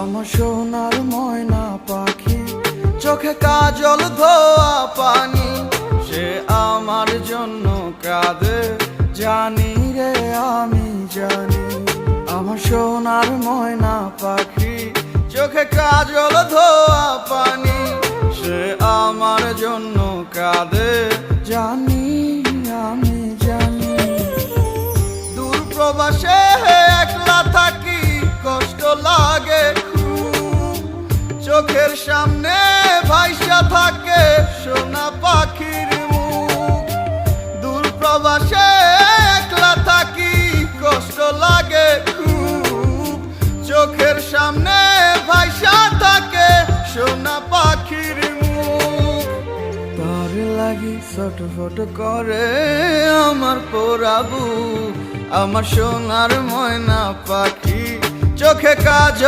আমার সোনার ময়না পাখি, চোখে কাজল ধোয়া পানি, সে আমার জন্য কাঁদে জানি রে আমি জানি। আমার সোনার ময়না পাখি, চোখে কাজল ধোয়া পানি, সে আমার জন্য কাঁদে জানি আমি জানি। দূর প্রবাসে একলা থাকি, কষ্ট লাগে খুব, চোখের সামনে ভাইসা থাকে সোনা পাখির মুখ। দূর প্রবাসে একলা থাকি, কষ্ট লাগে খুব, চোখের সামনে ভাইসা থাকে সোনা পাখির মুখ। তার লাগি ছটফট করে আমার পোড়াবু, আমার সোনার ময়না পাখি, চোখে কাজ